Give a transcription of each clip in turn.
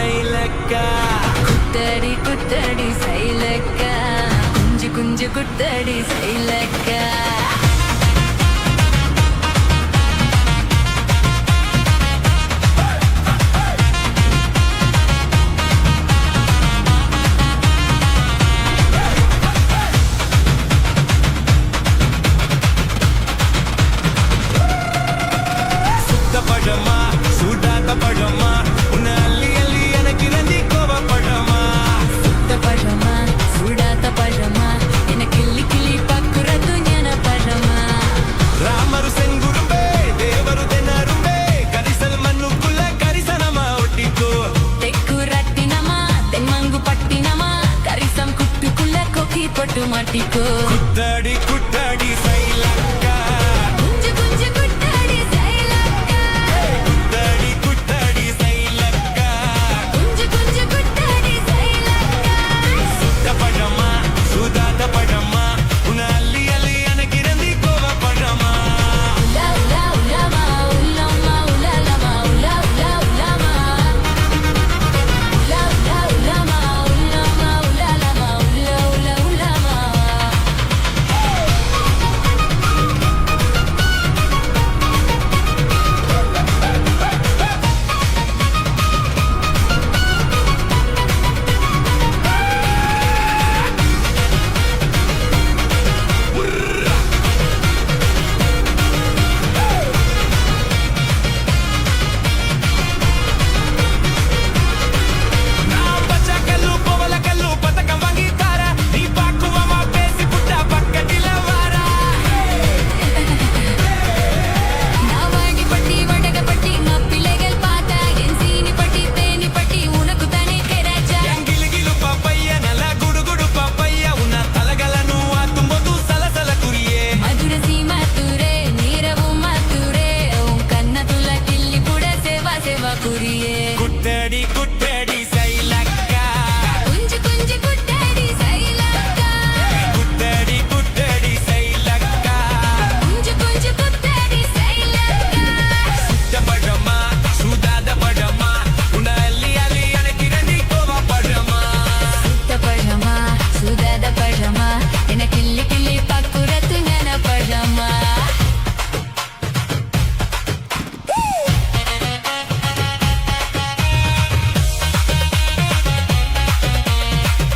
சைலக்கா குத்தடி குத்தடி சைலக்கா குஞ்சு குஞ்சு குத்தடி சைலக்கா பழமா சூடாத பழமா உன்னை அள்ளி அள்ளி எனக்கு நந்தி கோவ பழமா சுத்த பழமா சூடாத பழமா எனக்கு கிள்ளி கிள்ளி பாக்குறது ஞான பழமா ராமரு செங்குரும்பே தேவரு தென்னரும்பே கரிசல் மண்ணுக்குள்ள கரிசனமா ஒட்டிக்கோ தெக்கு ரட்டினமா தென்மங்கு பட்டினமா கரிசம் குட்டுக்குள்ள கொக்கி போட்டு மாட்டிக்கோ குத்தடி குத்தடி சைலக்கா குஞ்சு குஞ்சு குத்தடி சைலக்கா குத்தடி குத்தடி சைலக்கா குஞ்சு குஞ்சு குத்தடி சைலக்கா சுத்த பழமா சூடாத பழமா உன்னை அள்ளி அள்ளி எனக்கு நந்தி கோவ பழமா உலா உலா உலாமா உலாமா உலாலமா உலா உலா உலாமா உலா உலா உலாமா உலாமா உலாலமா உலா உலா உலாமா நான் பச்சை கல்லு பவள கல்லு பதக்கம் வாங்கி தார நீ பாக்குவமா பேசி புட்டா பக்கத்தில வாரா நான் வாங்கி பட்டி வடக பட்டி மாப்பிள்ளைகள் பார்த்தா என் சீனி பட்டி தேனி பட்டி உனக்கு தானே கேராச்சா கிளு கிளு பாப்பைய நல்ல குடு குடு பாப்பைய உன்ன தலகலನು ஆத்தும்போது சலசல குறியே மதுர சீமா தூரே நீரவும் மாத்தூரே உன் கண்ண துள்ள கிள்ளி கூட சேவா சேவா குறியே குட்டடி குட்டடி சைலக்கா குஞ்சு குஞ்சு குட்டடி சைலக்கா குட்டடி குட்டடி சைலக்கா குஞ்சு குஞ்சு குட்டடி சைலக்கா சுத்த பழமா சூடாத பழமா உன்னை அள்ளி அள்ளி எனக்கு நந்தி கோவ பழமா சுத்த பழமா சுதாத பழமா என கிள்ளி கிள்ளி பாக்குறது ஞான பழமா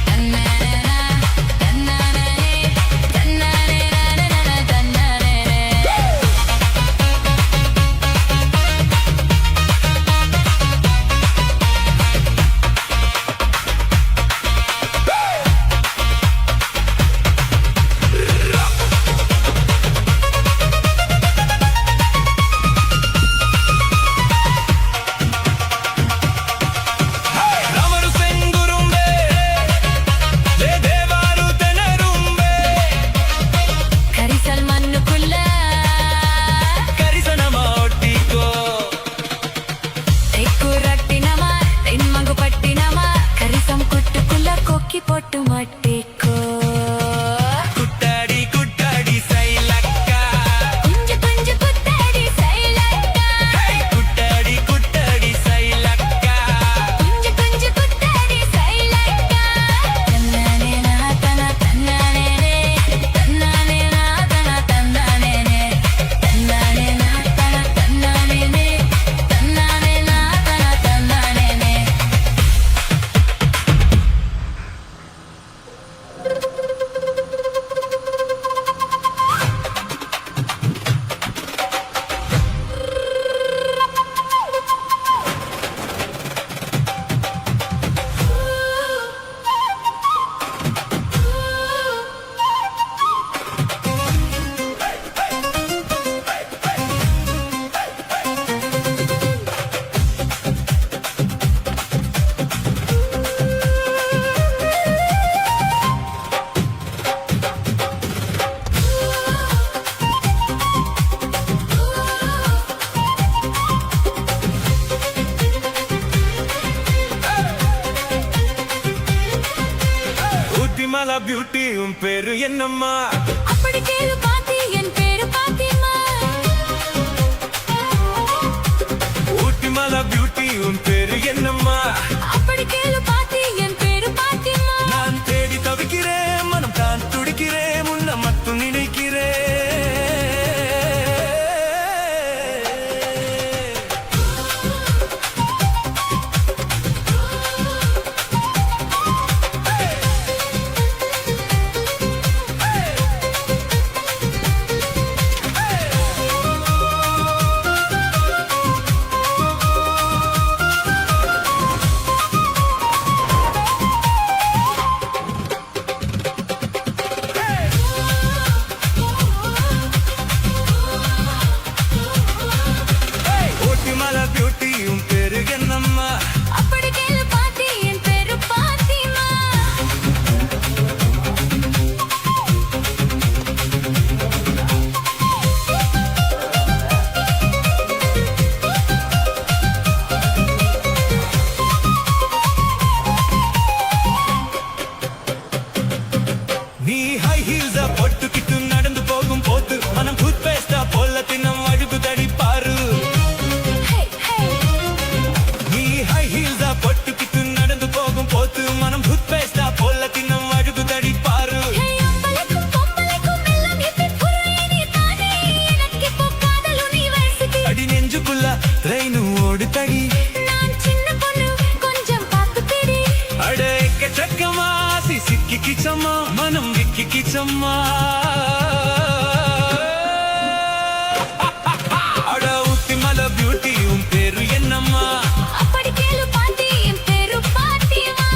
தன்னானே தன்னானே தன்னானே தன்னானே ராமரு செங்குரும்பே தேவாரு தென்னரும்பே கரிசல் மண்ணுக்குள்ள கரிசனமா ஒட்டிக்கோ தெக்கு ரட்டினமா தென்மங்கு பட்டினமா கரிசம் குட்டுக்குள்ள கொக்கி போட்டு மாட்டிக்கோ குட்டடி குட்டடி சைலக்கா குஞ்சு குஞ்சு குத்தடி சைலக்கா குட்டடி குட்டடி சைலக்கா குஞ்சு குஞ்சு குத்தடி சைலக்கா தன்னானே நாதனா தன்னானே தன்னானே நாதனா தன்னானே தன்னானே நாதனா தன்னானே தன்னானே நாதனா தன்னானே ஊத்திமலா பியூட்டி உன் பேரு என்னம்மா அப்படி கேளு பாத்தி என் பேரு பாத்திமா ஊட்டிமலா பியூட்டி உன் பேரு என்னம்மா அப்படி கிச்சம்மா மனம் விக்கி கிச்சம்மா அட ஊத்தி மலை பியூட்டி உன் பேரு என்னம்மா அப்படி கேளு பாட்டி என் பேரு பாட்டிமா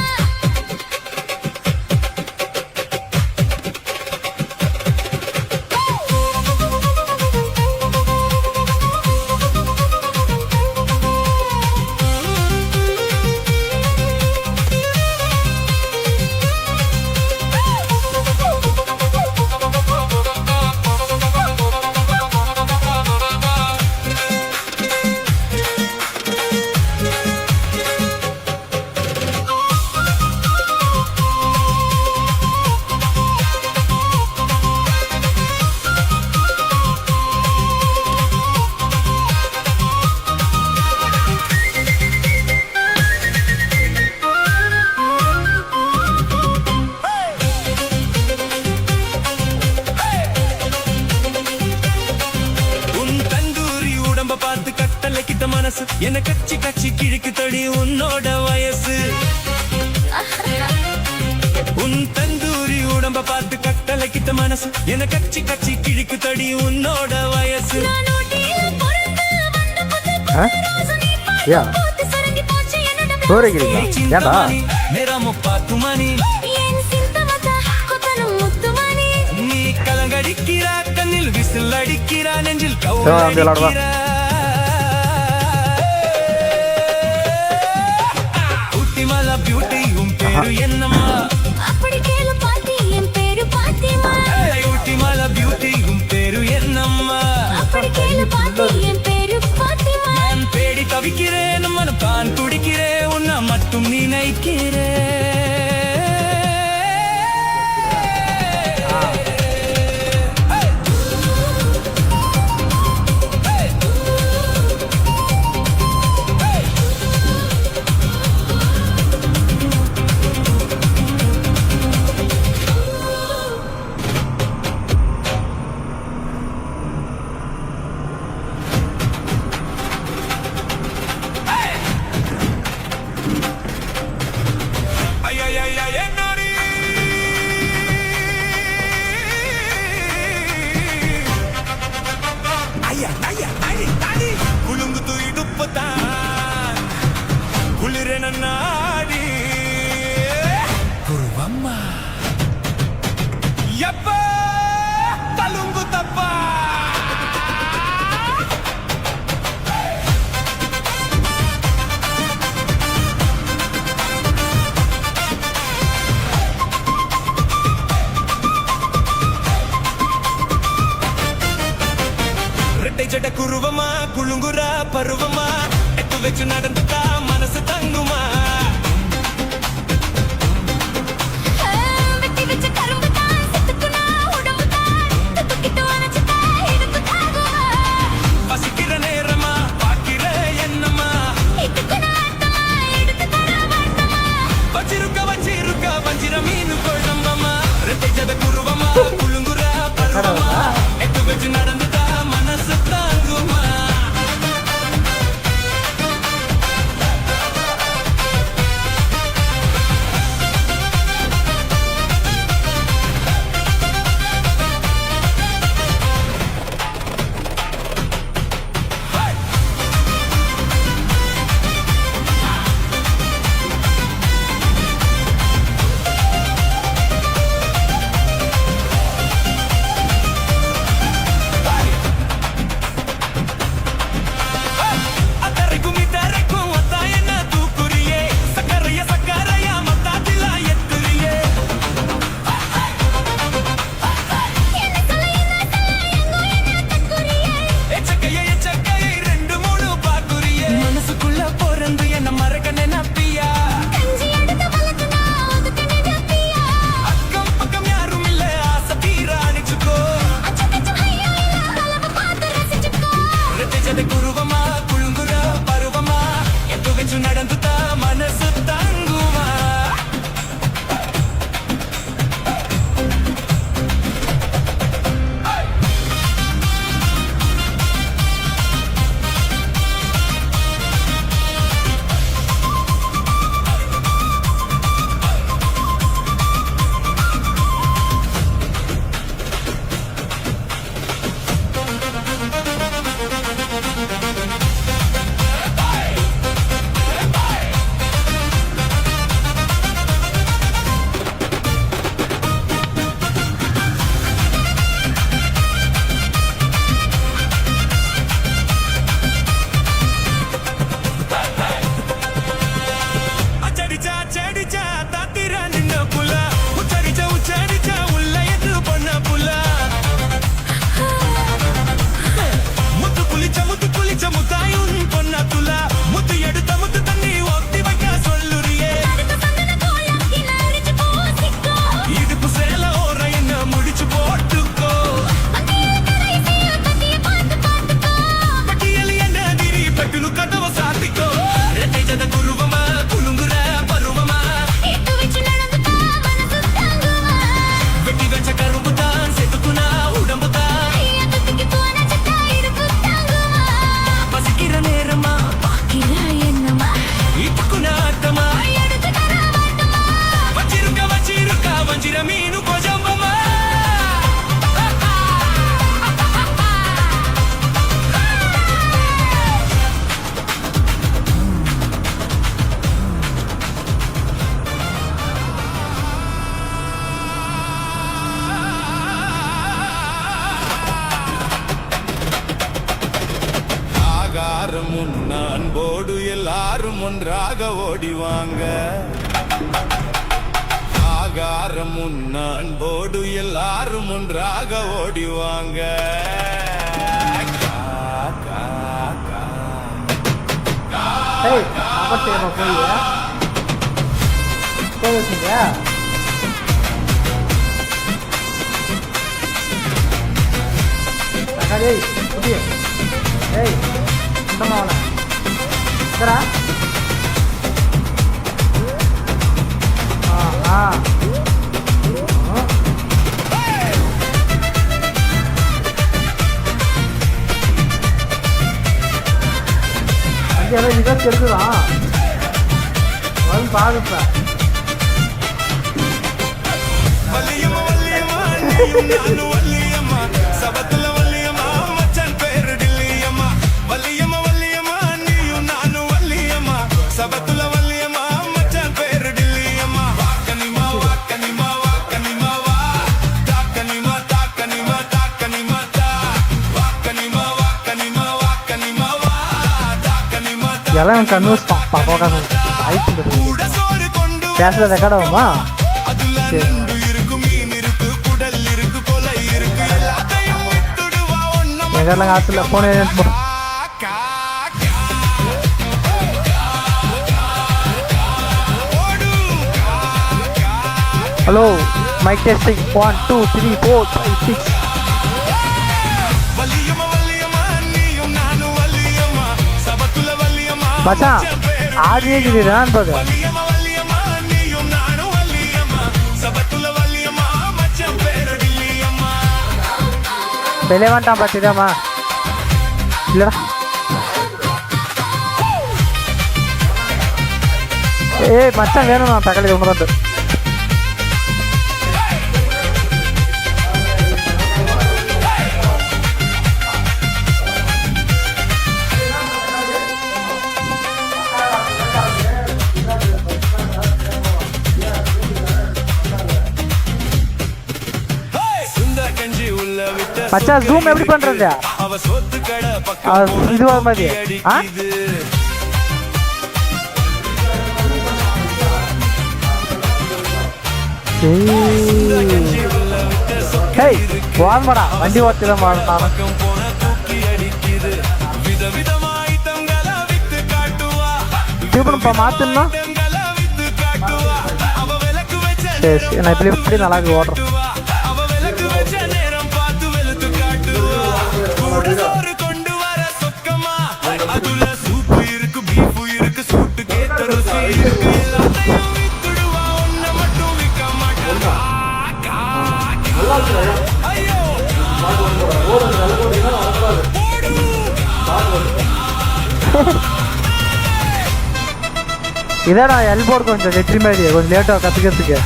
பார்த்து கட்டளை கிட்ட மனசு என்ன கச்சி கச்சி கிழக்கு தடி உன்னோட வயசு உன் தந்தூரி உடம்ப பார்த்து கட்டளை கிட்ட மனசு என்ன கச்சி கச்சி கிழக்கு தடி உன்னோட வயசு மேரா முப்பா துமணி நீ கலங்கடிக்கிறா கண்ணில் விசில் அடிக்கிறா நெஞ்சில் கவுரடிக்கிறா ஊட்டிமலா பியூட்டி உன் பேரு என்னம்மா அப்படி கேளு பாட்டி என் பேரு பாட்டிமா ஊட்டிமலா பியூட்டி உன் பேரு என்னம்மா அப்படி கேளு பாட்டி என் பேரு பாட்டிமா நான் தேடி தவிக்கிறேன் மனம் தான் துடிக்கிறேன் உன்னை மட்டும் நினைக்கிறேன் குலுங்குத்து இடுப்புத்தான் குளிரென நாடி குருவம்மா எப்ப தலுங்கு தப்பா ஜட குருவமா குழுங்குரா பருவமா எட்டு வச்சு நடந்துட்டா மனசு தங்குமா வெட்டி வச்ச கரும்பு தான் செத்துக்குனா உடம்பு தான் துக்கிட்டு வனச்சுட்டா எடுத்து தாகுமா பசிக்கிற நேரமா பாக்கிற என்னம்மா இதுக்குனா அத்தமா எடுத்து தர வாட்டமா வச்சிருக்க வஞ்சிர மீன் குழம்பமா ரெட்டை ஜட குருவமா குழுங்குரா பருவமா எட்டு வச்சு நடந்துட்டா மனசு தாங்குமா எல்லாரும் ஒன்றாக ஓடிவாங்க ஆகாரம் அன்போடு எல்லாரும் ஒன்றாக ஓடிவாங்க எடுத்துதான் வந்து பாருப்ப வள்ளியம்மா வள்ளியம்மா நீயும் நானும் வள்ளியம்மா சபத்துல வள்ளியம்மா மச்சான் பேரு டில்லியம்மா வள்ளியம்மா வள்ளியம்மா நீயும் நானும் வள்ளியம்மா சபத்துல வள்ளியம்மா மச்சான் பேரு டில்லியம்மா வாக்கனிமா வாக்கனிமா வாக்கனிமா வா தாக்கனிமா தாக்கனிமா தாக்கனிமா தா வாக்கனிமா வாக்கனிமா வாக்கனிமா வா தாக்கனிமா எல்லாம் கன்வர்ஸ் பார்க்க ஆயிடுச்சு கூட சோறு கொண்டு பேசுறது ரெக்கார்ட் ஆகுமா அதுல நண்டு இருக்கு மீன் இருக்கு குடல் இருக்கு கொலை இருக்கு எல்லாத்தையும் விட்டுடுவா ஒன்ன எங்கெல்லாம் காசுல போன hello mic testing 1 2 3 4 5 6 Valliyamma Valliyamma நீயும் நானும் வள்ளியம்மா சபத்துல வள்ளியம்மா மச்சான் ஆடியே நான் பாரு வள்ளியம்மா வள்ளியம்மா நீயும் நானும் வள்ளியம்மா சபத்துல வள்ளியம்மா மச்சான் பேரு டில்லியம்மா வெளியே வந்துட்டான் பார்த்துதாம்மா இல்லடா ஏய் மச்சான் வேணும் நான் தக்காளி ஒன்று தான் சுந்தர கஞ்சி உள்ள விட்ட மச்சான் ஜூம் எப்படி பண்றது அவ சொத்து கடை பக்கம் இது வர மாதிரி ஆ ஹேய் வாங்கடா வண்டி ஓட்டிதான் மாறணும் பக்கம் போன தூக்கி அடிக்குது விதவிதமா ஐட்டங்கள வித்து காட்டுவா இப்போ மாத்தணும்னா ஐட்டங்கள வித்து காட்டுவா அவ விளக்கு வச்ச சரி நான் இப்படி நல்லா இருக்கு ஓடுறேன் அவ விளக்கு வச்ச நேரம் பார்த்து வெளுத்து காட்டுவா கூட சோறு கொண்டு வர சொக்கமா அதுல சூப்பு இருக்கு பீஃப் இருக்கு சூட்டு கேத்த ருசி இருக்கு எல்லாத்தையும் வித்துடுவா ஒன்ன மட்டும் விற்க மாட்டா ஐயோ இதான் நான் எல்போர்டு கொஞ்சம் வெற்றி மாதிரி கொஞ்சம் லேட்டாக கற்றுக்கிறதுக்கு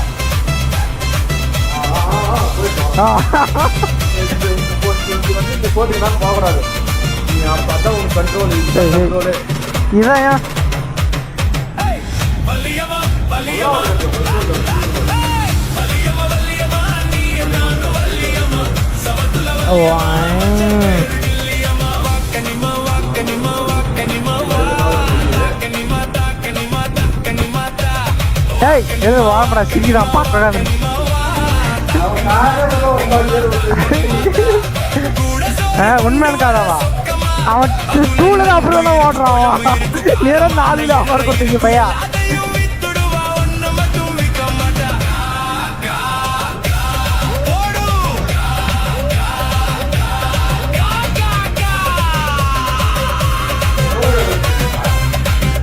இதான் ஏன் வள்ளியம்மா வள்ளியம்மா வள்ளியம்மா வள்ளியம்மா நீ நானும் வள்ளியம்மா சபத்துல வள்ளியம்மா வாக்கனிமா வாக்கனிமா வாக்கனிமா வாக்கனிமா தாக்கனிமா தாக்கனிமா தா ஏய் எது வாங்கடா சிரிக்கிறான் பார்க்கறானே உண்மையான காதாவா அவன் டூல தான் அப்புறம் தான் ஓடுறான் நேரம் 4 ஆஃபர் கொடுத்தீங்க பையா வித்துடுவா ஒன்ன மட்டும் விற்க மாட்டா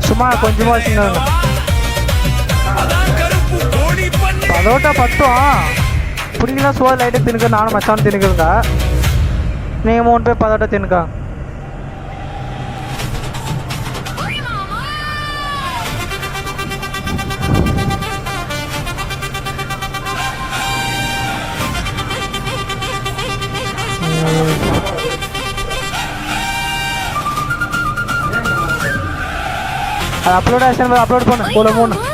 சும்மா கொஞ்சமா வச்சுக்கோங்க அதோட்ட பத்தும் பிடிக்கலாம் சோறு லைட்டாக தின்னுக்க நானும் மச்சான் தின்னுக்குங்க நீங்கள் 3 பேர் பதோட்ட தின்னுக்கா அது அப்லோட் ஆக்ஷன் அப்லோட் பண்ணு போல 3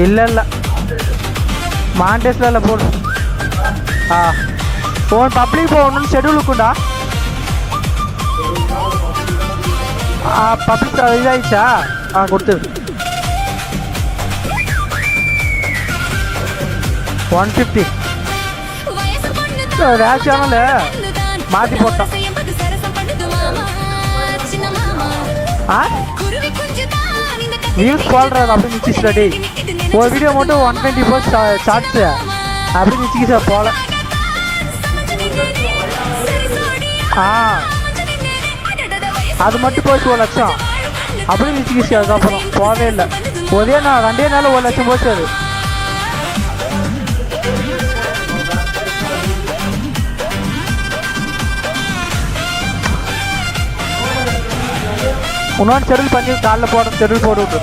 இல்லை மாண்டேஸில் இல்லை போடு ஃபோன் பப்ளிக் போகணும்னு ஷெடியூல் இருக்குண்டா பப்ளிக் இதாயிடுச்சா? கொடுத்து 150 ரேஷானல மாற்றி போட்டோம். நியூஸ் போடுறது அப்படி நிச்சிச்சுடா டேய். ஒரு வீடியோ மட்டும் 124 ஷார்ட்ஸு அப்படி நிச்சிக்கு சார் போல. அது மட்டும் போச்சு 1 லட்சம் அப்படி நிச்சிக்கிச்சு. அதுக்கப்புறம் போகவே இல்லை. ஒரே நாள் 2 நாள் 1 லட்சம் போச்சு. அது இன்னொன்று செடில் பண்ணி காலைல போட செடில் போட்டு விட்டு.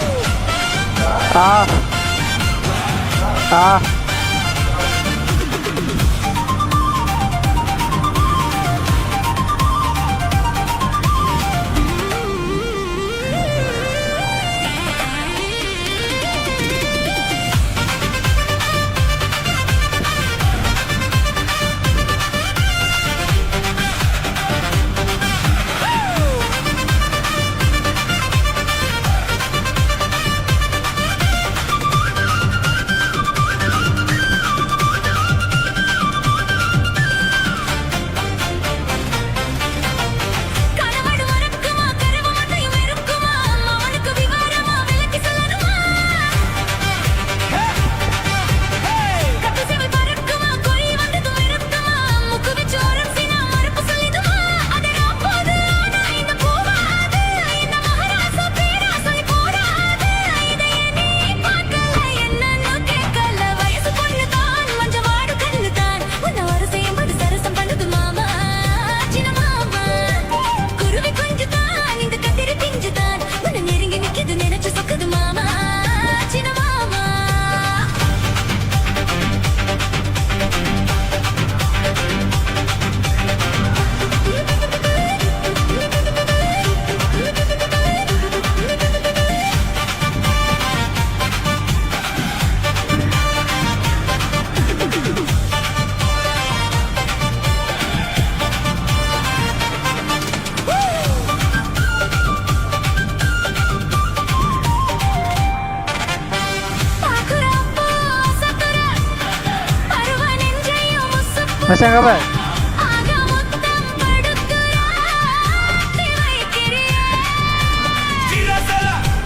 மச்சான் எங்க பாரு.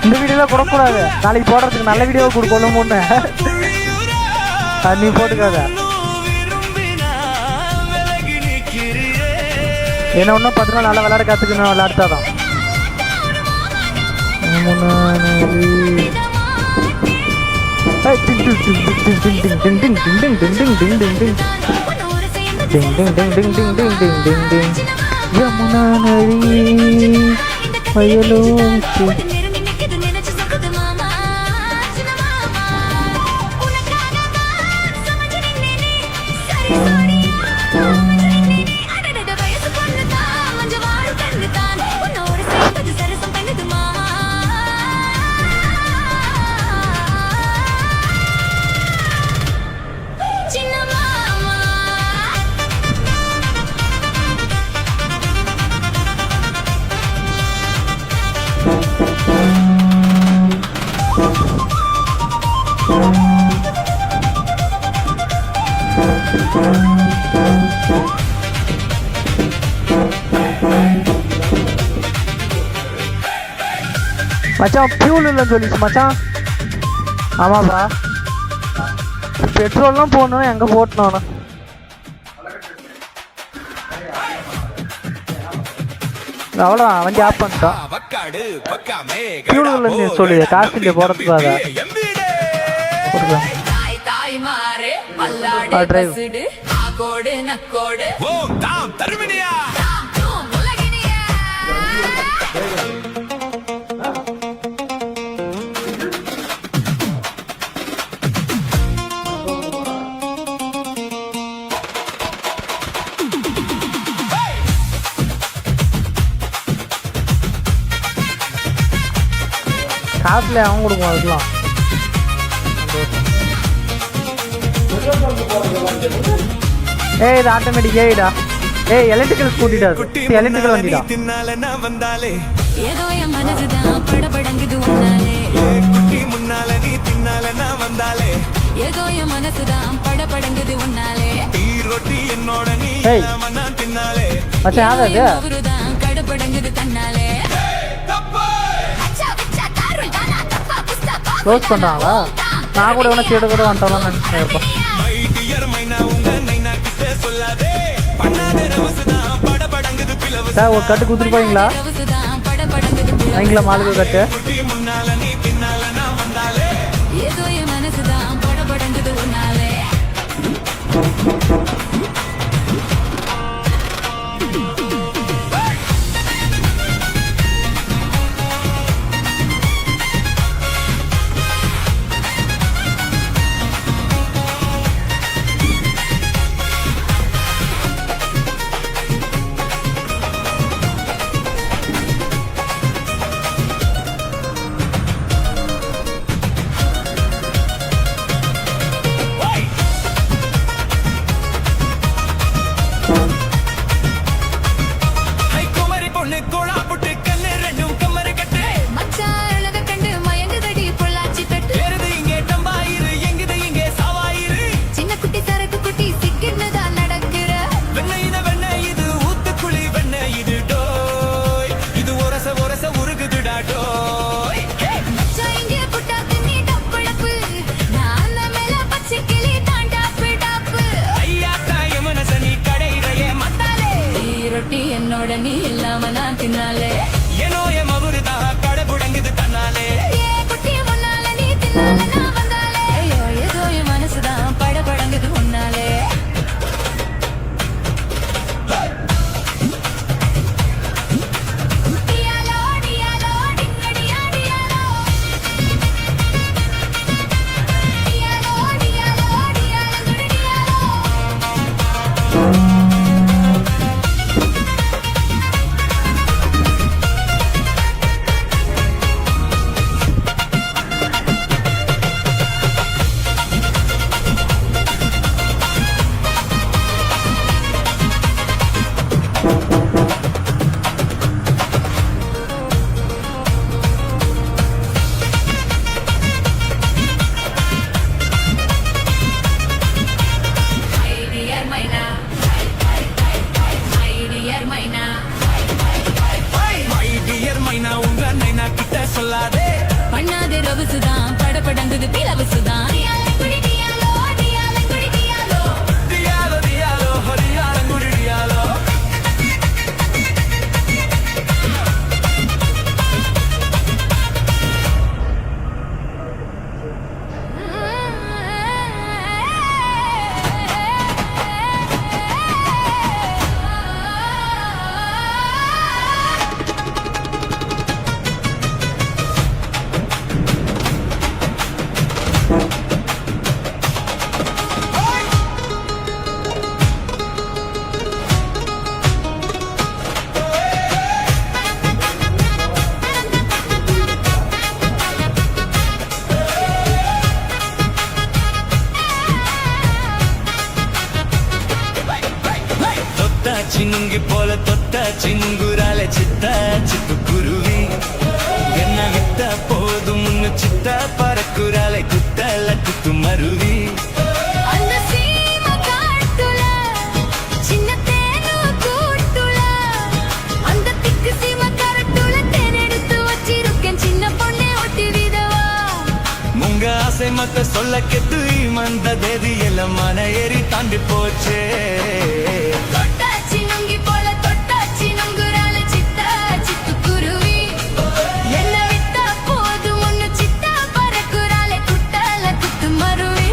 இந்த வீடியோலாம் கொடுக்கூடாது. நாளைக்கு போடுறதுக்கு நல்ல வீடியோ கொடுக்கணும் முன்ன. நீ போட்டுக்காத. என்ன ஒன்றும் 10 நாள் நல்லா விளையாட கற்றுக்கணும். விளையாடுத்தாதான் யமுனா நதி வயலோச்சி. மச்சான் ஃபியூல் இல்லைன்னு சொல்லிச்சு மச்சான். ஆமாப்பா, பெட்ரோல்லாம் போடணும். எங்கே போட்டணும்? அவ்வளோதான், வண்டி ஆஃப் பண்ணிட்டோம். ஃபியூல் இல்லைன்னு சொல்லி காசு இல்லையே போடுறதுக்காக டிரைவ். காசுல அவன் கொடுக்கும் அதுக்கெல்லாம். இது ஆட்டோமேட்டிக். ஏடா எலக்ட்ரிக்கல் ஸ்கூட்டிடா, எலக்ட்ரிக்கல் வண்டிடா. ஏதோ என் மனசுதான் படபடங்குது உன்னாலே ஏ குட்டி முன்னால நீ பின்னால நான் வந்தாலே ஏதோ என் மனசுதான் படபடங்குது உன்னாலே டீ ரொட்டி என்னோட நீ ஏய். இல்லாம நான் தின்னாலே மச்சான் யார் அது அவருதான் கடப்படங்குது தன்னாலே க்ளோஸ் பண்ணுறாங்களா நான் கூட எவனை சீடு கூட வந்துட்டோம்னு நினைச்சிருப்பேன் மை டியர் மைனா உங்க நைனா கிட்ட சொல்லாதே பண்ணாத ரவசுதான் படபடங்குது பிளவு சார் ஒரு கட்டு கொடுத்துருப்பாங்களா வாங்கிக்கலாம் மாலுக்கு கட்டு குட்டி முன்னால நீ பின்னால நான் வந்தாலே ஏதோ என் மனசுதான் படபடங்குது உன்னாலே ஹை குமரி பொண்ணு கோலா புட்டு கண்ணு ரெண்டும் கம்மரு கட்டு மச்சான் அழக கண்டு மயங்குதடி பொள்ளாச்சி தட்டு ஏறுது இங்கே டம்பாயிரு எங்குது இங்கே சாவாயிரு சின்ன குட்டி சரக்கு குட்டி சிக்கினதான் நடக்கிற வெண்ணெய் இது ஊத்துக்குழி வெண்ணெய் இது டோய் இது ஒரச ஒரச உருகுதுடா டோய் மச்சான் இங்கே புட்டாக்கு நீ டப்பளப்பு நான் மேல பச்சை கிளி தாண்டாப்பு டாப்பு ஐயா தாய மனச நீ கடையிறையே மத்தாலே ரொட்டி என்னோட நீ இல்லாம நான் தின்னாலே ಏನೋ ಮಗುರಿದ ಕಡೆ ಬುಡಂಗಿದು ತನ್ನಾಲೆ ஏ குட்டி முன்னால நீ தின்னால நான் வந்தாலே ஐயோ ஏதோ என் மனசுதான் படபடங்குது உன்னாலே டியாலோ டியாலோ டிங்கடியா டியாலோ டியாலோ டியாலோ டியாலோ டியாலோ ஐடியர் மைனா ஐடியர் மைனா மை டியர் மைனா உங்க நைனா கிட்ட சொல்லாதே பண்ணாதே ரவுசுதான் படபடங்குது பிளவுசுதான் டியாலோ டியாலோ டியாலோ டியாலோ ஹரியாலங்குடி டியாலோ தொத்தாச்சி நுங்கி போல தொத்தாச்சி நுங்குறாலே சித்த சித்து குருவி என்ன வித்த போதும் முன்னு சித்த பறக்குறாலே குத்தல குத்து மருவி அந்த சீம காட்டுல சின்ன தேனு கூட்டுல அந்த திக்கு சீம கரட்டுல தேன் எடுத்து வச்சிருக்கேன் சின்ன பொண்ணே ஒட்டி விதவா முங்க ஆசை மத்த சொல்ல கெத்து மந்த தேதி எல்லாம் மன ஏறி தாண்டி போச்சே தொட்டாச்சி நுங்கி போல தொட்டாச்சி நுங்குறால சித்தா சித்து குருவி என்ன வித்தா போதும் ஒன்னு சித்தா பறக்குறாலே குட்டால குத்து மருவி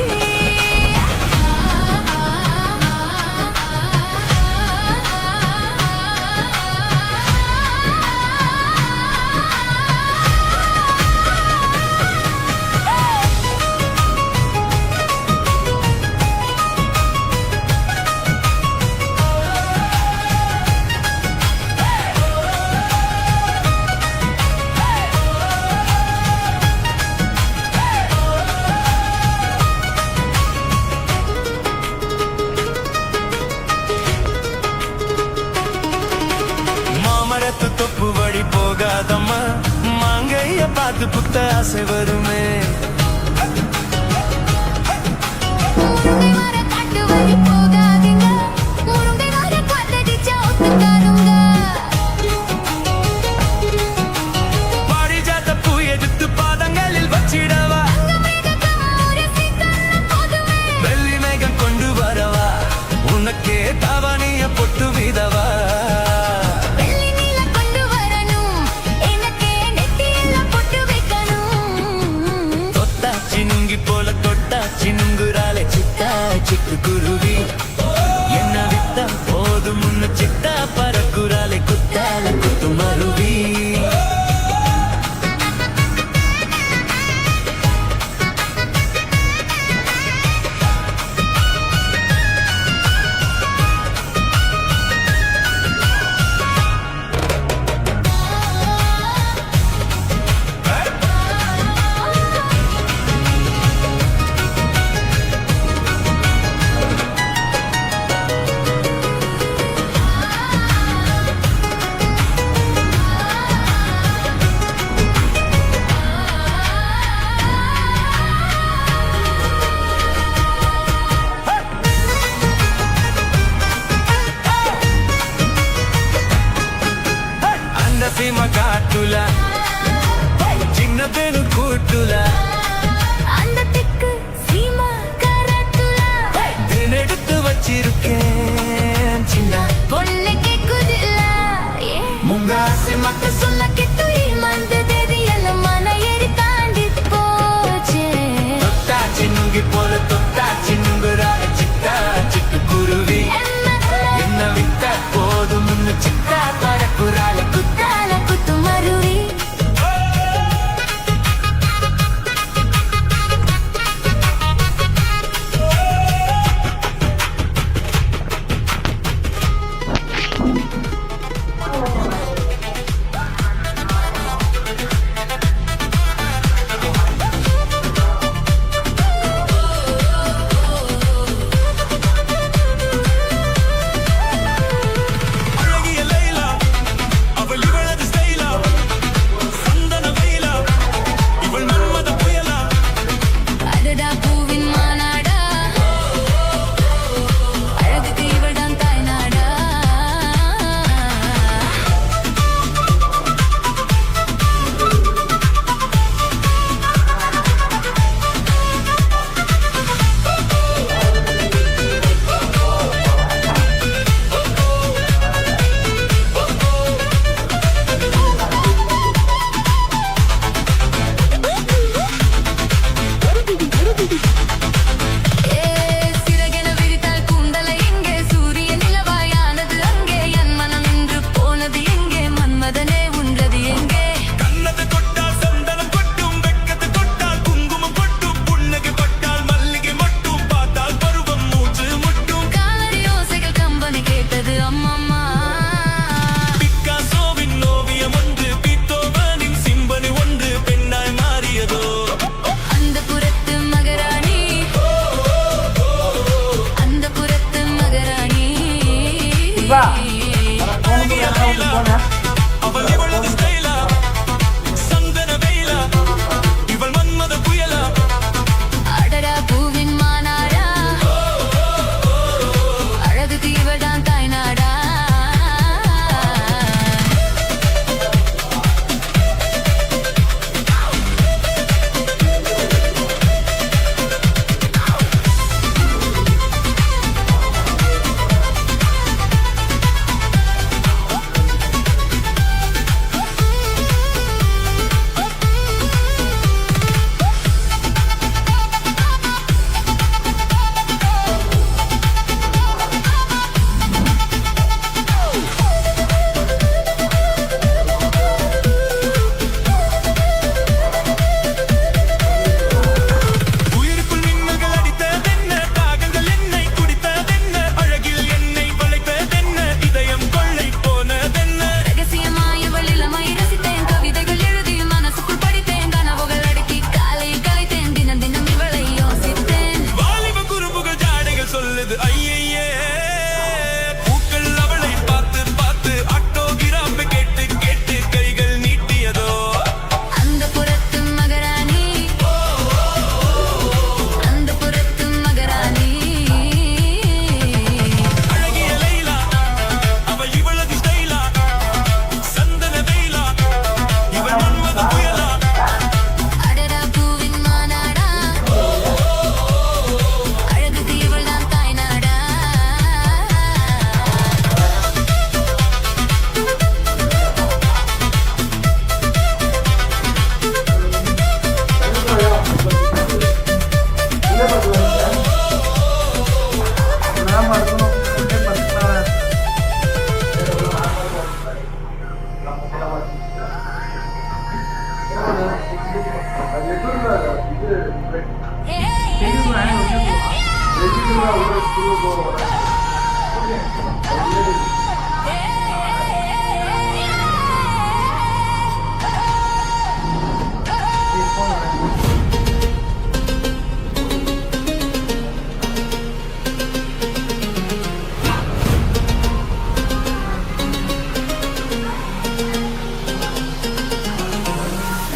பார்த்து புத்த ஆசை வருமே முருங்கை மர காட்டு வழி போகாதீங்க முருங்கை மர காத்தடிச்சா ஒத்துக்காருங்க பாரிஜாத பூ எடுத்து பாதங்களில் வச்சிடவா வெள்ளி மேகம் கொண்டு வரவா உனக்கே தவணைய பொட்டு விதவா வெள்ளி நீல கொண்டு வரணும் எனக்கே நெத்தியில பொட்டு வைக்கணும் தொட்டா சினுங்கி போல தொட்டா சினுங்குறாலே சித்தா சிக்கு குருவி என்ன வித்தா போதும் முன்ன சித்தா பறக்குறாலே குத்தால குத்து மருவி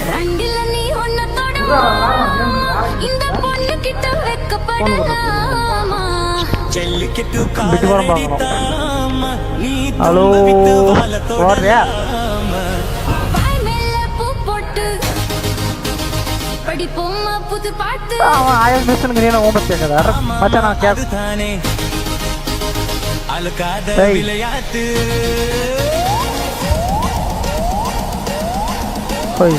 ரெண்டில நீ ஒன்ன தொடமா இந்த பொண்ணு கிட்ட வெக்கப்படலாமா ஜல்லிக்கட்டு பிட்டு படம் பார்க்கணும். ஹலோ ஓடுறியா? வாய் மேல பூ போட்டு படிப்போமா புது பாட்டு அவன் ஆயிரம் மிஷனுக்கு நீ ஓம்பஸ் கேட்காத மச்சான் நான் கேப் அதுதானே அழுக்காத ஏய். விளையாட்டு போய்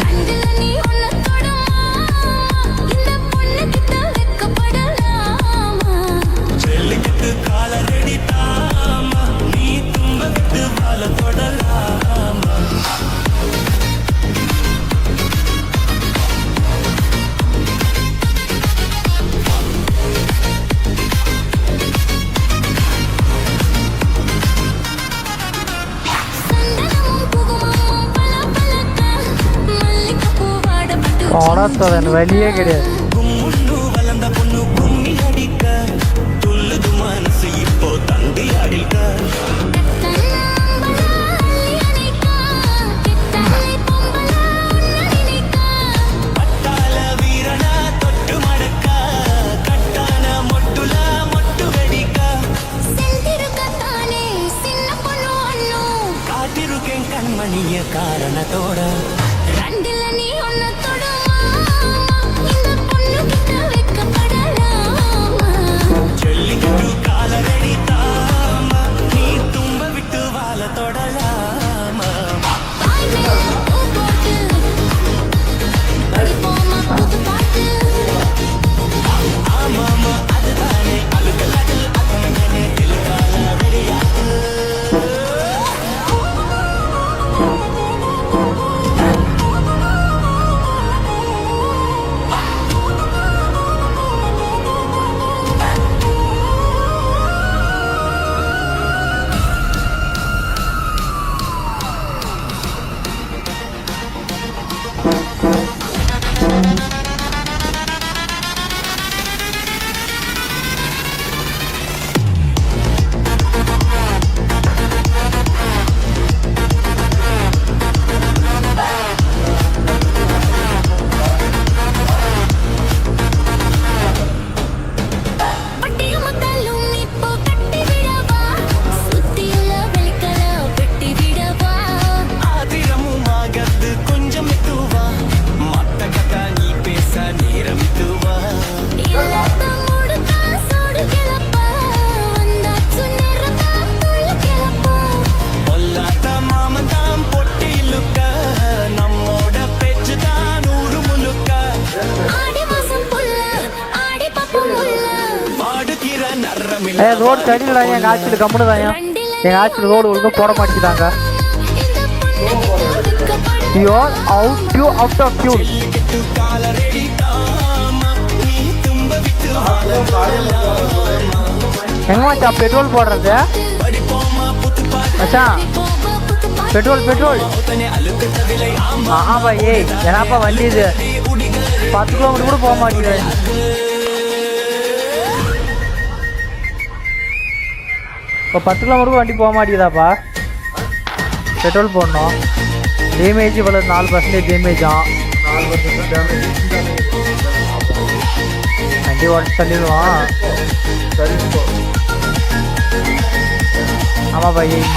ரெண்டில நீ ஒன்ன தொடமா இந்த பொண்ணு கிட்ட வெக்கப்படலாமா ஜல்லிக்கட்டு கால ரெடி தாமா நீ தும்ப விட்டு வாழ தொடலாமா சந்தனமும் குங்குமமும் பளபளக்க மல்லிகைப்பூ வாடப்பட்டு ஓடாத வழியே கிடையாது. கும்முன்னு வளர்ந்த பொண்ணு கும்மி அடிக்க துள்ளுது மனசு இப்போ தந்தி அடிக்க பட்டாள வீரனா தொட்டு மடக்க கட்டான மொட்டுல மொட்டு வெடிக்க காத்திருக்கேன் கண்மணிய காரணத்தோட ஜல்லிக்கட்டு கால ரெடி தாமா நீ தும்ப விட்டு வாழ தொடலாமா ஆமாமா அதுதானே அழுக்கலாது அத்தனை கால ரெடியாகு ஆதிரமும் ஆகத்து கொஞ்சம் மெதுவா மத்த கதா நீ பேச நேரம் மெதுவா பொல்லாத மாமன் பொட்டி இழுக்க நம்மோட பேச்சு தான் ஊரு முழுக்க பாடுகிற நரமில்ல ரோடு தடியில் எங்கள் ஆட்சியில் கம்முனு தான் எங்கள் ஆட்சியில் ரோடு ஒழுங்காக போட மாட்டேங்கிறாங்க. You are out of fuel. Jallikattu கால ரெடி தாமா நீ தும்ப விட்டு எங்க மச்சான் பெட்ரோல் போடுறது? படிப்போமா புத்து பாட்டு மச்சான் பெட்ரோல் தனி அழுக்கத்த விலை ஆமா ஆஹாப்பா ஏய் ஏன்னாப்பா வண்டி இது 10 கிலோமீட்டர் கூட போக மாட்டேங்குது. இப்போ 10 கிலோமீட்டர் வண்டி போக மாட்டேங்குதாப்பா. பெட்ரோல் போடணும். டேமேஜ் இவ்வளோ 4% டேமேஜா? வண்டி ஓட்ட தள்ளிடுவான். ஆமாப்பா ஏய்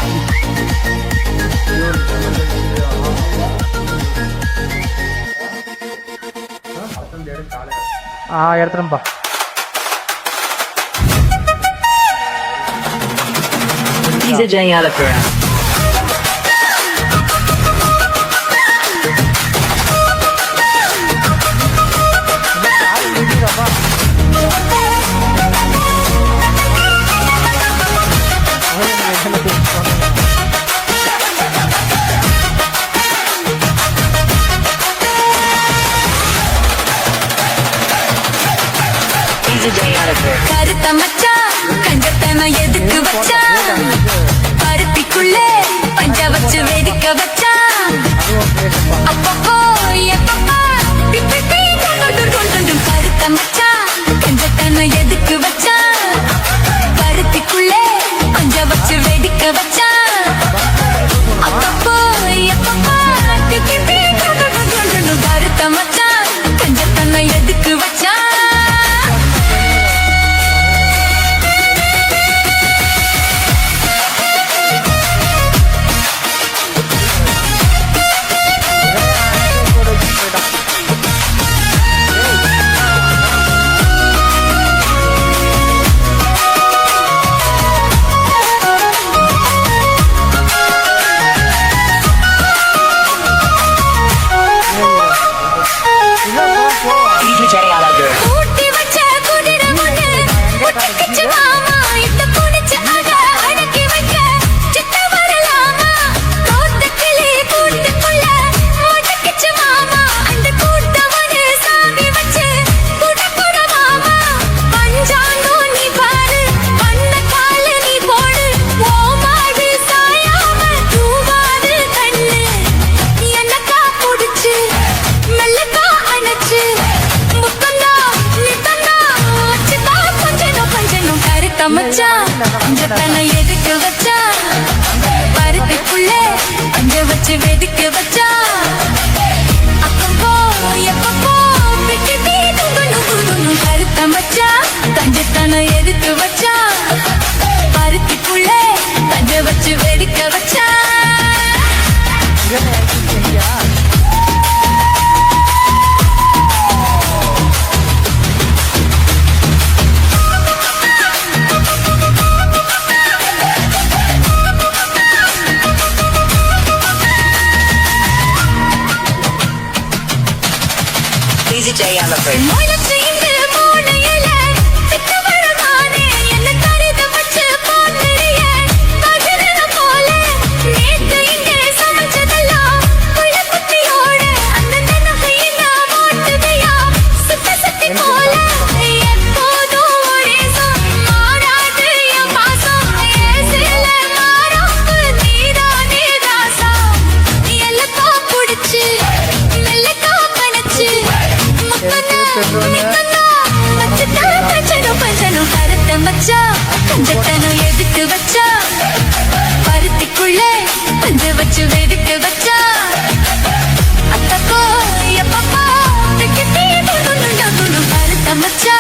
எடுத்துரும்பா. Pizza J Alapura. மச்சான் பருத்திக்குள்ளே பஞ்ச வச்சு வெடிக்க வச்சான் அப்பப்போ எப்பப்பா பிப்பி கொண்டு கருத்த மச்சான் கஞ்சத்தன எதுக்கு வச்சான் பருத்திக்குள்ளே பஞ்ச வச்சு வெடிக்க வச்சான் அப்பப்போ எப்பப்பா பிப்பி கொண்டு கருத்த மச்சான் கஞ்சத்தன எதுக்கு வச்சான் DJ Alagar. ஊட்டி வச்ச குதிரை ஒண்ணு ஒட்டிக்கிச்சு மாமா இட்ட புடிச்சு அத அடக்கி வைக்க சித்த வரலாமா தோத்த கிளி கூட்டுக்குள்ள ஒட்டிக்கிச்சு மாமா அந்த கூட்டவனு சாமி வச்சு கூட்டப்புற மாமா பஞ்சாங்கோ நீ பாரு பண்ண கால நீ போடு ஓமாடு சாயாம தூவாது கண்ணு என்னக்கா புடிச்சு மெல்லக்கா அணைச்சு முத்தந்தா நித்தந்தா அச்சுதா கொஞ்சனும் கருத்த மச்சான் அஞ்சத்தனை எதுக்கு வச்சா பருத்திக்குள்ளே அஞ்ச வச்சு வெடிக்க வச்சா அப்பப்போ எப்பப்போ பிட்டி துணும் கருத்த மச்சான் தஞ்சத்தனை எதுக்கு வச்சா பருத்திக்குள்ளே அஞ்ச வச்சு வெடிக்க வச்சா DJ Alagar. மொயிலச்சு இங்கு மூணையில சித்த வரமானே என்ன கருத வச்சு போட்டுறிய கதிரன போல நேத்து இங்கே சமைச்சதெல்லாம் புள்ள குட்டியோட அந்த நகையில மாட்டுதையா சுத்தி போல எப்போதும் ஒரே மாறாது என் பாசம் ஏசில மாறாப்பு நீதானே ராசா எல்லப்பா புடிச்சு மெல்லக்கா கணச்சு கருத்த மச்சா கஞ்சத்தனம் எதுக்கு வச்சா பருத்திக்குள்ளே பஞ்ச வச்சு வெடிக்க வச்சா அத்தப்போ எப்பப்பா கருத்த மச்சா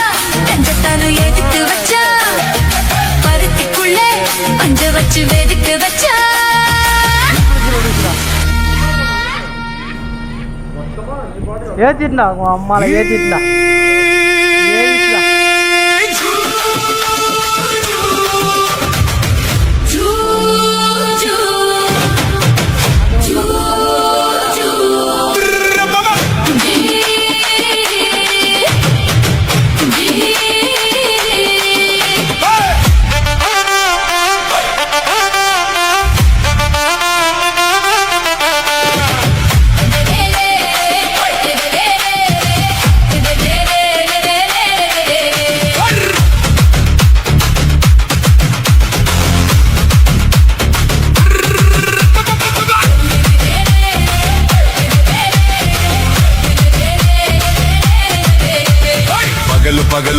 கஞ்சத்தனம் எதுக்கு வச்சா பருத்திக்குள்ளே பஞ்ச வச்சு வெடிக்க வச்சா ஏத்திட்டா உன் அம்மால ஏத்திட்டா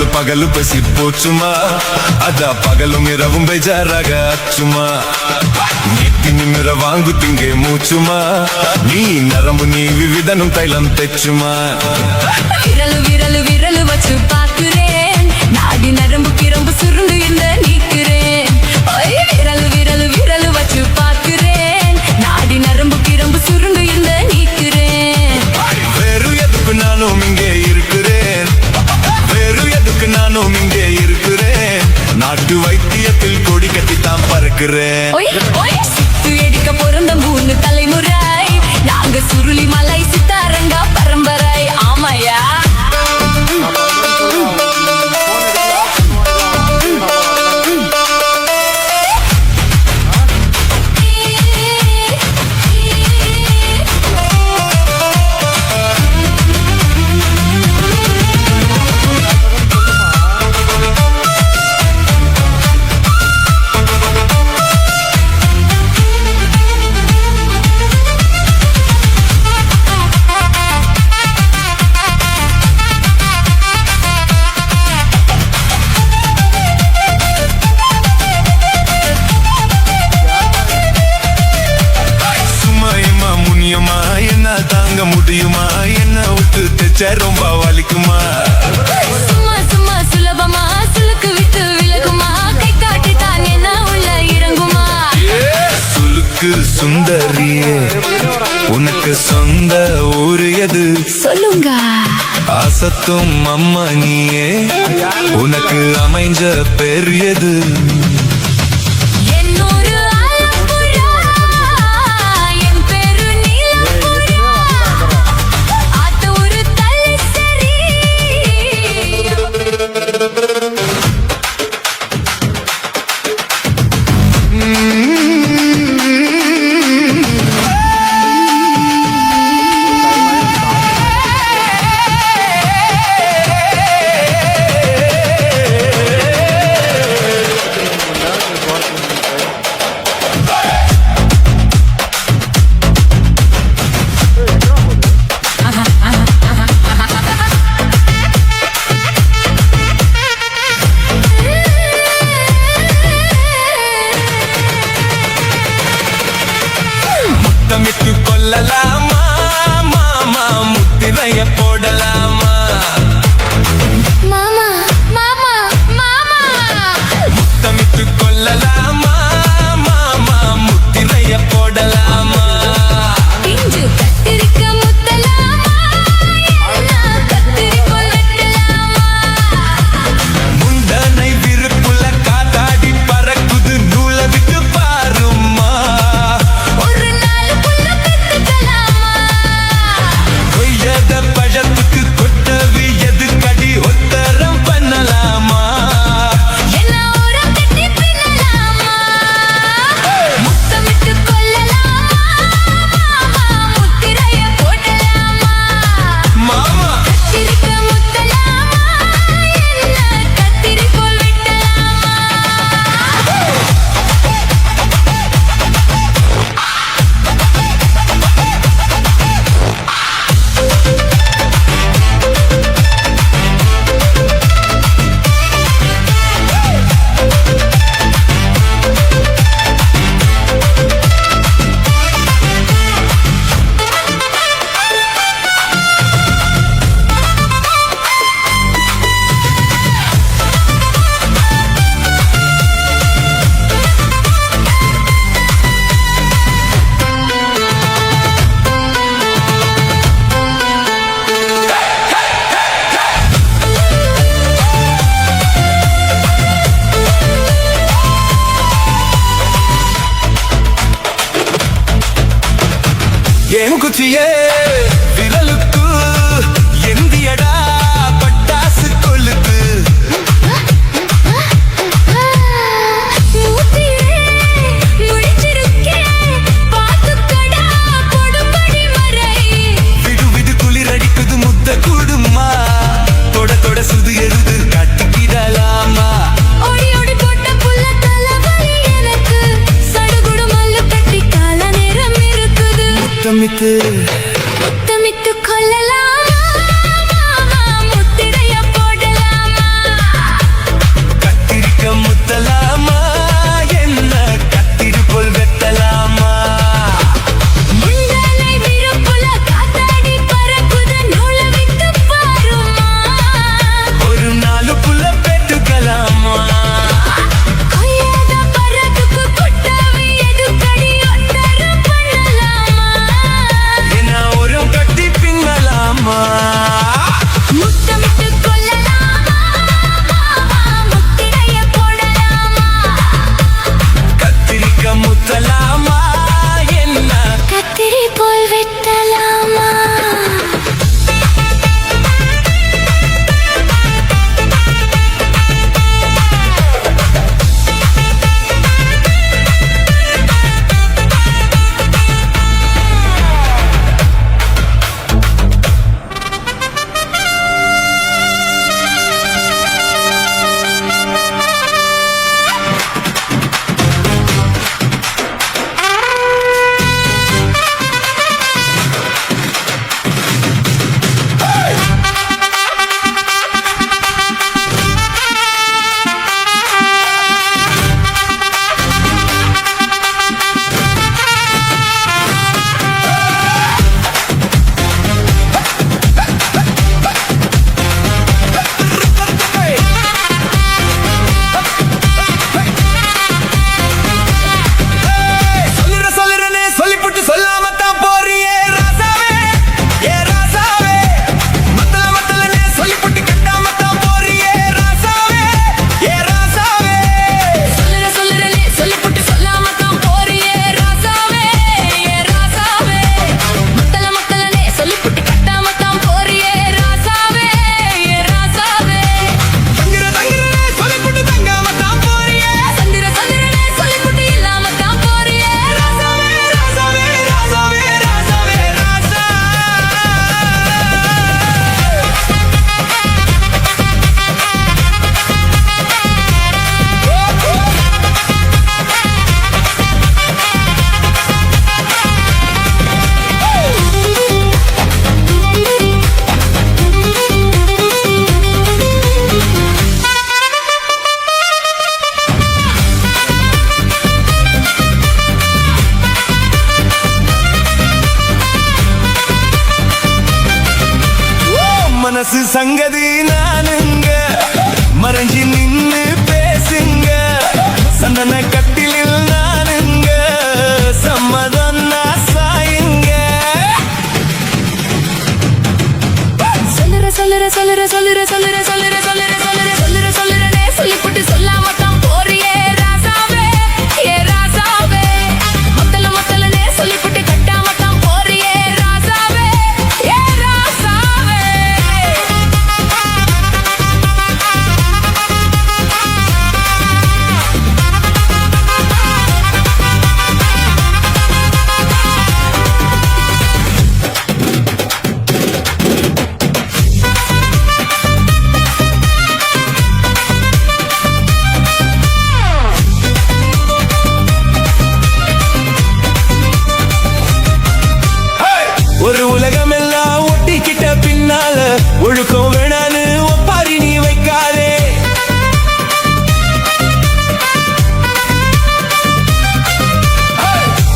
పగలు పసిపోచుమా అదా పగలు మిరவும் బేజారాగ అచ్చుమా నీటి నిమిర వాంగు తింగే మూచుమా నీ నరము నీ వివిధను తైలం తెచ్చుమా விரலு விரலு விரலு வச்சு பாக்குறேன் நாடி நரம்பு கிரம்பு சுருண்டு இந்த நீக்குறேன் விரலு விரலு விரலு வச்சு பாக்குறேன் நாடி நரம்பு கிரம்பு சுருண்டு இந்த நீக்குறேன் வேறு எதுக்கு நானும் இங்கே இருக்கிறேன் வேறு எதுக்கு நானும் இங்கே இருக்கிறேன் நாட்டு வைத்தியத்தில் கொடி கட்டித்தான் பறக்கிறேன் சுத்து எடிக்க பிறந்த 3 தலைமுறை நாங்க சுருளி மலை சித்தாரங்கா பரம்பரை ஆமையா தாங்க முடியுமா என்ன விட்டு தைச்ச ரொம்ப வலிக்குமா சும்மா சும்மா சுலபமா சுலுக்கு விட்டு விலகுமா கை காட்டி தான் என்ன உள்ள இறங்குமா சுலுக்கு சுந்தரியே உனக்கு சொந்த ஊரு எது சொல்லுங்க அசத்தும் அம்மா நீயே உனக்கு அமைஞ்ச பேர் எது என்னொரு ஆலப்புழா, என் பேரு நீலப்புழா. ஆத்த ஒரு தள்ளி சரி முத்தமிட்டு கொள்ளலாமா மாமா முத்திரைய போடலாமா மாமா மாமா மாமா முத்தமிட்டு கொள்ளலாமா மாமா முத்திரைய போடலாமா பிஞ்சு கத்திரிக்க முத்தலாமா என்ன கத்திரிக்கோல் வெட்டலாமா முந்தனை விருப்புல காத்தாடி பறக்குது நூல விட்டு பாருமா ஒரு நாள் புள்ள பெத்துக்கலாமா கொய்யாத பழத்துக்கு கொட்டவி எதுக்கடி ஒத்தரம் பண்ணலாமா என்ன ஓரம் கட்டி பின்னலாமா முத்தமிட்டு கொள்ளலாமா மாமா முத்திரைய போடலாமா மாமா கத்திரிக்க முத்தலாமா என்ன கத்திரிக்கோல் வெட்டலாமா ஏன் குச்சியே விரலுக்கு எந்தியடா பட்டாசு கொளுத்து மூத்திரே முழிச்சிருக்கே பாத்துக்கடா கொடுபடி மறை விடு விடு குளிர் அடிக்குது முத்த கூடுமா தொட தொட சுது எருது கட்டிக்கிடலாமா ஓடி ஓடி போட்ட புள்ள தலைவலி எனக்கு சடுகுடு மல்லு கட்டி கால நேரம் இருக்குது முத்தமிட்டு முத்தமிட்டு கொள்ளலாமா மாமா முத்திரைய போடலாமா கத்திரிக்க முத்தலாமா என்ன கத்திரி போல் வெட்டலாமா முந்தனை விருப்புல காத்தாடி பறக்குது நூல விட்டு பாருமா ஒரு நாலு புள்ள பெற்றுக்கலாமா கொய்யாத பறக்குக்கு குட்டவி எதுக்கடி ஒத்தரம் பண்ணலாமா என்ன மனசு சங்கதி நானுங்க மறைஞ்சி நின்னு பேசுங்க சந்தன கட்டிலில் நானுங்க சம்மதம் சாயுங்க சொல்லுற சொல்லுற சொல்லுற சொல்லுற சொல்லுற சொல்லுற சொல்லுற சொல்லுற சொல்லுற சொல்லுறனே சொல்லிப்புட்டு சொல்லாம தான் போறியே ராசாவே ஏ ராசாவே மொத்தல மொத்தலனே சொல்லிப்புட்டு கட்டாம தான் போறியே ராசாவே ஏ ராசாவே ஒரு உலகம் எல்லாம் ஒட்டிக்கிட்ட பின்னால ஒழுக்கம் வேணான்னு ஒப்பாரி நீ வைக்காதே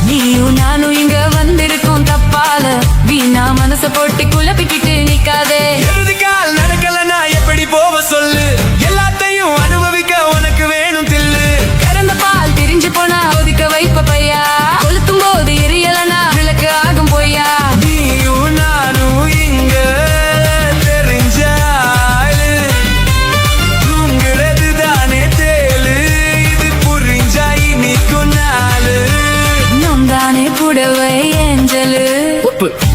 நீயும் நானும் இங்க வந்திருக்கோம் தப்பால வீணா மனச போட்டு குழப்பிக்கிட்டு நிக்காதே இறுதி கால் நடக்கலன்னா எப்படி போவ சொல்லு எல்லாத்தையும் அனுபவிக்க உனக்கு வேணும் தில்லு கறந்த பால் திரிஞ்சு போனா ஒதுக்க வைப்ப பையா கொளுத்தும் போது எரியலனா விளக்கு ஆகும் பொய்யா நீயும் நானும் இங்க தெரிஞ்சாலு தூங்குறது தானே தேலு இது புரிஞ்சா இனிக்கும் நாளு நொந்தானே புடவை ஏஞ்சலு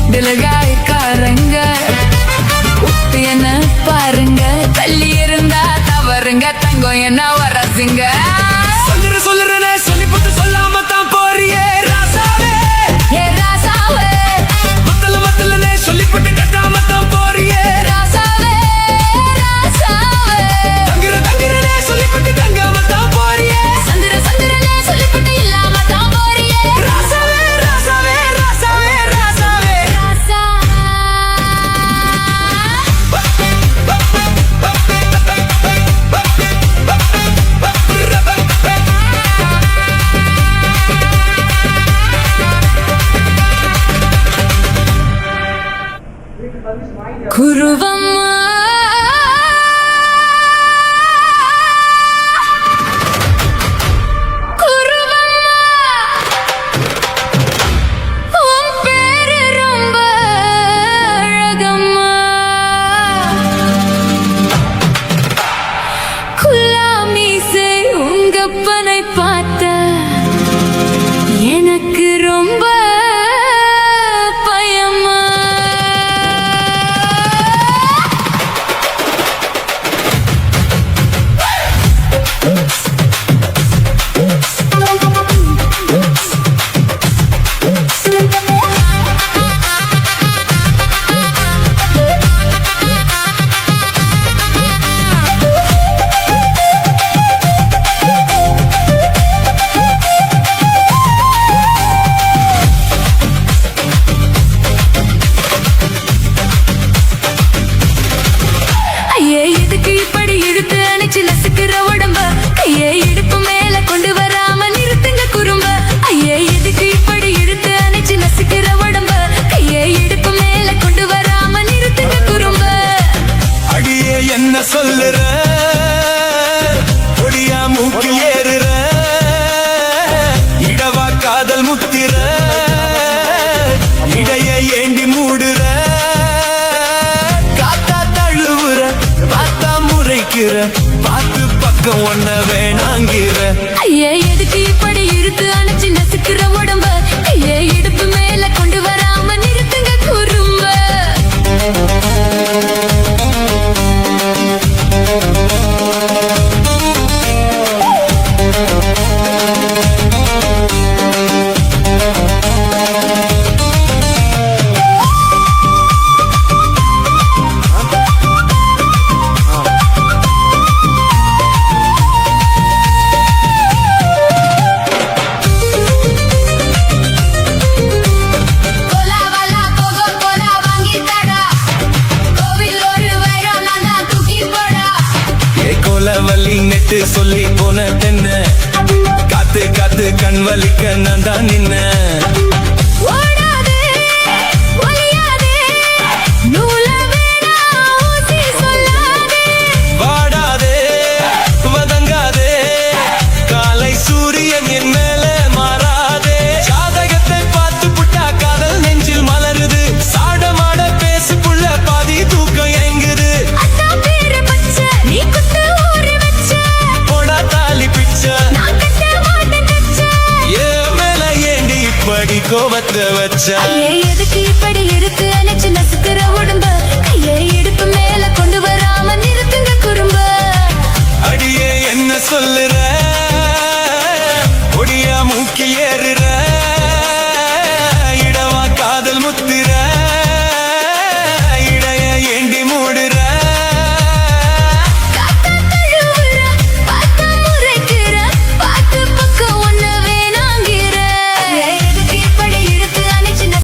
திலகாய்க்காரங்க உப்பு என்ன பாருங்க தள்ளி இருந்தா தவறுங்க தங்கம் என்ன வரசுங்க சொல்லுறனே சொல்லிப்புட்டு சொல்லாம தான் போறியே ராசாவே ஏ ராசாவே மத்தலனே சொல்லிப்புட்டு கட்டாம தான் போறியே ராசாவே ராசாவே தங்குறனே சொல்லிப்புட்டு தங்காம தான் போறியே சந்திரனே சொல்லிப்புட்டு இல்லாம தான் போறியே ராசாவே ராசாவே ராசாவே ராசாவே ராசா குருவம்மா குருவம்மா உன் பேரு ரொம்ப அழகம்மா குல்லாமீசை உங்கப்பனை பார்த்த எனக்கு ரொம்ப பயமா ஐயே எதுக்கு இப்படி இழுத்து அணைச்சு நசுக்கிற உடம்ப கையை இடுப்பு மேல கொண்டு வராம நிறுத்துங்க குறும்ப ஐயே எதுக்கு இப்படி இழுத்து அணைச்சு நசுக்கிற உடம்ப கையை இடுப்பு மேல கொண்டு வராம நிறுத்துங்க குறும்ப அடியே என்ன சொல்லுற ஒடியா மூக்கு ஏறுற இடவா காதல் முத்திர இடைய ஏண்டி மூடுற காத்தா தழுவுற பார்த்தா முறைக்கிற பார்த்து பக்கம் ஒன்ன வேணாங்கிற ஐயே எதுக்கு இப்படி இழுத்து அணைச்சு நசுக்கிற உடம்ப கையை இடுப்பு மேல கொண்டு வராம நிறுத்துங்க குறும்ப வலி நெட்டு சொல்லி போன தென்ன காத்து காத்து கண் வலிக்க நான் தான் நின்ன ஓடாதே ஒளியாதே நூல வேணா வச்ச ஐயே எதுக்கு இப்படி இருக்கு அணைச்சு நசுக்கிற உடம்ப கையை இடுப்பு மேல கொண்டு வராம நிறுத்துங்க குறும்ப அடியே என்ன சொல்லுற